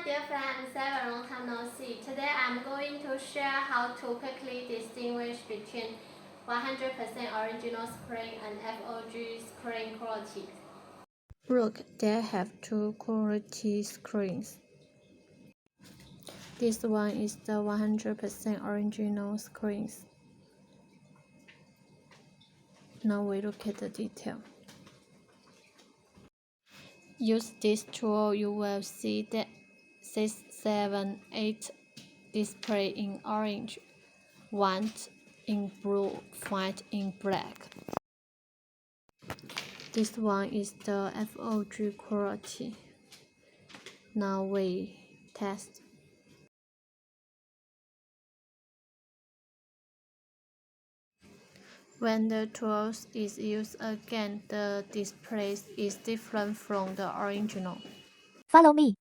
my dear friends, have a long time no see. Today I'm going to share how to quickly distinguish between 100% original screen and FOG screen quality. Look, they have two quality screens. This one is the 100% original screens. Now we look at the detail. Use this tool, you will see that 6, 7, 8 display in orange, 1 in blue, 5 in black. This one is the FOG quality. Now we test. When the tool is used again, the display is different from the original. Follow me.